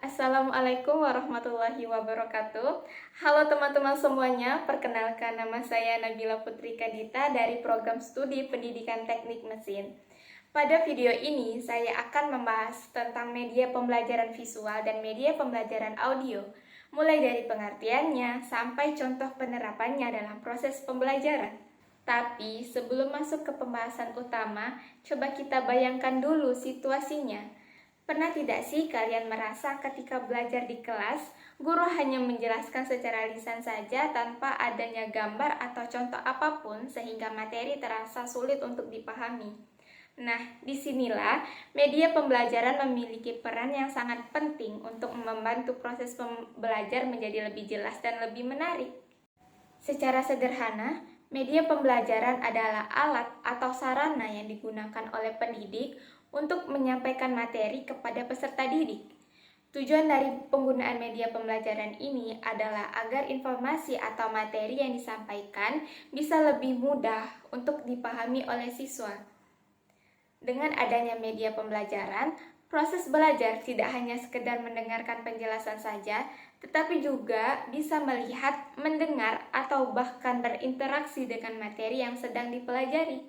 Assalamualaikum warahmatullahi wabarakatuh. Halo teman-teman semuanya, perkenalkan nama saya Nabila Putri Kadita dari program studi Pendidikan Teknik Mesin. Pada video ini, saya akan membahas tentang media pembelajaran visual dan media pembelajaran audio, mulai dari pengertiannya sampai contoh penerapannya dalam proses pembelajaran. Tapi sebelum masuk ke pembahasan utama, coba kita bayangkan dulu situasinya. Pernah tidak sih kalian merasa ketika belajar di kelas, guru hanya menjelaskan secara lisan saja tanpa adanya gambar atau contoh apapun sehingga materi terasa sulit untuk dipahami? Nah, disinilah media pembelajaran memiliki peran yang sangat penting untuk membantu proses belajar menjadi lebih jelas dan lebih menarik. Secara sederhana, media pembelajaran adalah alat atau sarana yang digunakan oleh pendidik untuk menyampaikan materi kepada peserta didik. Tujuan dari penggunaan media pembelajaran ini adalah agar informasi atau materi yang disampaikan bisa lebih mudah untuk dipahami oleh siswa. Dengan adanya media pembelajaran, proses belajar tidak hanya sekedar mendengarkan penjelasan saja, tetapi juga bisa melihat, mendengar, atau bahkan berinteraksi dengan materi yang sedang dipelajari.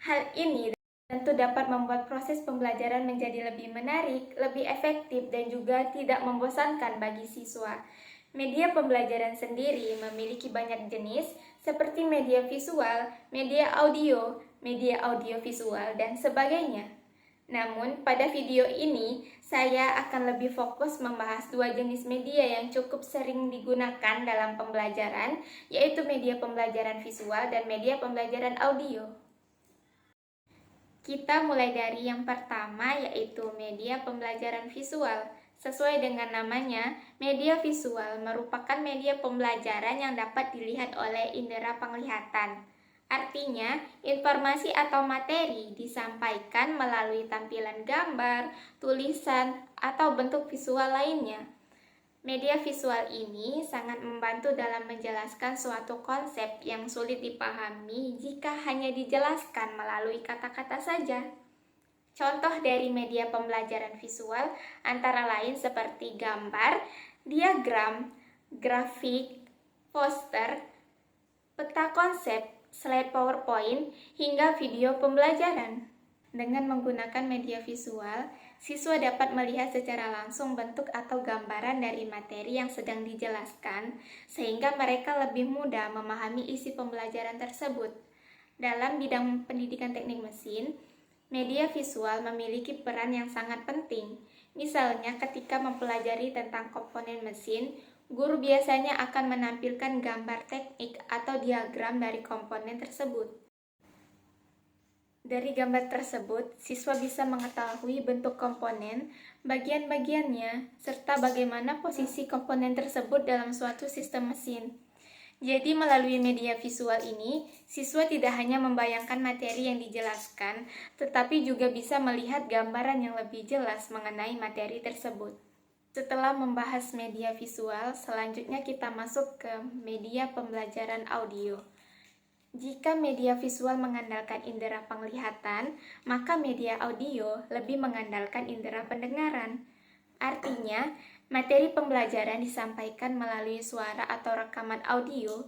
Hal ini tentu dapat membuat proses pembelajaran menjadi lebih menarik, lebih efektif, dan juga tidak membosankan bagi siswa. Media pembelajaran sendiri memiliki banyak jenis seperti media visual, media audio visual, dan sebagainya. Namun, pada video ini, saya akan lebih fokus membahas dua jenis media yang cukup sering digunakan dalam pembelajaran, yaitu media pembelajaran visual dan media pembelajaran audio. Kita mulai dari yang pertama, yaitu media pembelajaran visual. Sesuai dengan namanya, media visual merupakan media pembelajaran yang dapat dilihat oleh indera penglihatan. Artinya, informasi atau materi disampaikan melalui tampilan gambar, tulisan, atau bentuk visual lainnya. Media visual ini sangat membantu dalam menjelaskan suatu konsep yang sulit dipahami jika hanya dijelaskan melalui kata-kata saja. Contoh dari media pembelajaran visual antara lain seperti gambar, diagram, grafik, poster, peta konsep, slide PowerPoint, hingga video pembelajaran. Dengan menggunakan media visual, siswa dapat melihat secara langsung bentuk atau gambaran dari materi yang sedang dijelaskan, sehingga mereka lebih mudah memahami isi pembelajaran tersebut. Dalam bidang pendidikan teknik mesin, media visual memiliki peran yang sangat penting. Misalnya ketika mempelajari tentang komponen mesin, guru biasanya akan menampilkan gambar teknik atau diagram dari komponen tersebut. Dari gambar tersebut, siswa bisa mengetahui bentuk komponen, bagian-bagiannya, serta bagaimana posisi komponen tersebut dalam suatu sistem mesin. Jadi melalui media visual ini, siswa tidak hanya membayangkan materi yang dijelaskan, tetapi juga bisa melihat gambaran yang lebih jelas mengenai materi tersebut. Setelah membahas media visual, selanjutnya kita masuk ke media pembelajaran audio. Jika media visual mengandalkan indera penglihatan, maka media audio lebih mengandalkan indera pendengaran. Artinya, materi pembelajaran disampaikan melalui suara atau rekaman audio.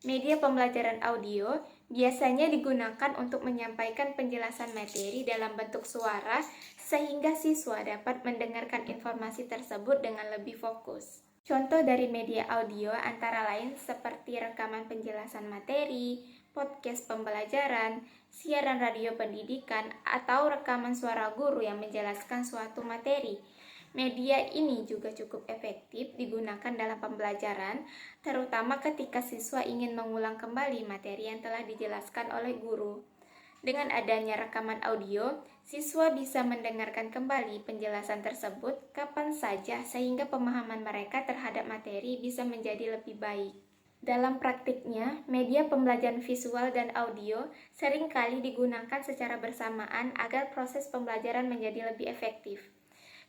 Media pembelajaran audio biasanya digunakan untuk menyampaikan penjelasan materi dalam bentuk suara sehingga siswa dapat mendengarkan informasi tersebut dengan lebih fokus. Contoh dari media audio antara lain seperti rekaman penjelasan materi, podcast pembelajaran, siaran radio pendidikan, atau rekaman suara guru yang menjelaskan suatu materi. Media ini juga cukup efektif digunakan dalam pembelajaran, terutama ketika siswa ingin mengulang kembali materi yang telah dijelaskan oleh guru. Dengan adanya rekaman audio, siswa bisa mendengarkan kembali penjelasan tersebut kapan saja sehingga pemahaman mereka terhadap materi bisa menjadi lebih baik. Dalam praktiknya, media pembelajaran visual dan audio seringkali digunakan secara bersamaan agar proses pembelajaran menjadi lebih efektif.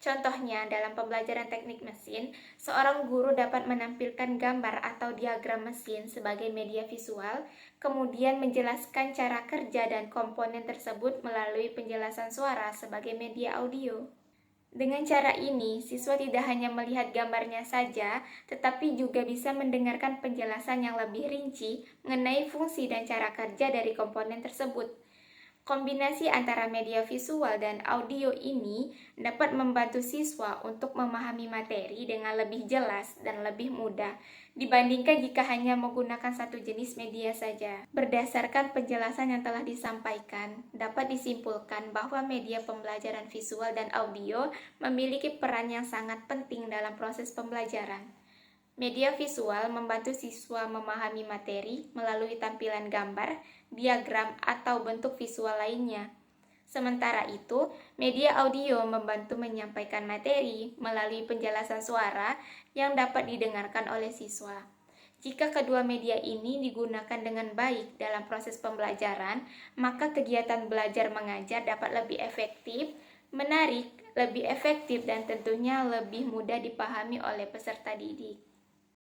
Contohnya, dalam pembelajaran teknik mesin, seorang guru dapat menampilkan gambar atau diagram mesin sebagai media visual, kemudian menjelaskan cara kerja dan komponen tersebut melalui penjelasan suara sebagai media audio. Dengan cara ini, siswa tidak hanya melihat gambarnya saja, tetapi juga bisa mendengarkan penjelasan yang lebih rinci mengenai fungsi dan cara kerja dari komponen tersebut. Kombinasi antara media visual dan audio ini dapat membantu siswa untuk memahami materi dengan lebih jelas dan lebih mudah dibandingkan jika hanya menggunakan satu jenis media saja. Berdasarkan penjelasan yang telah disampaikan, dapat disimpulkan bahwa media pembelajaran visual dan audio memiliki peran yang sangat penting dalam proses pembelajaran. Media visual membantu siswa memahami materi melalui tampilan gambar, diagram, atau bentuk visual lainnya. Sementara itu, media audio membantu menyampaikan materi melalui penjelasan suara yang dapat didengarkan oleh siswa. Jika kedua media ini digunakan dengan baik dalam proses pembelajaran, maka kegiatan belajar mengajar dapat lebih efektif, menarik, lebih efektif, dan tentunya lebih mudah dipahami oleh peserta didik.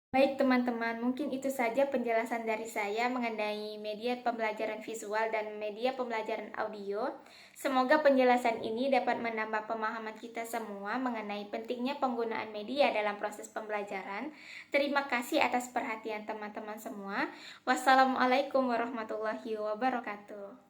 Baik teman-teman, mungkin itu saja penjelasan dari saya mengenai media pembelajaran visual dan media pembelajaran audio. Semoga penjelasan ini dapat menambah pemahaman kita semua mengenai pentingnya penggunaan media dalam proses pembelajaran. Terima kasih atas perhatian teman-teman semua. Wassalamualaikum warahmatullahi wabarakatuh.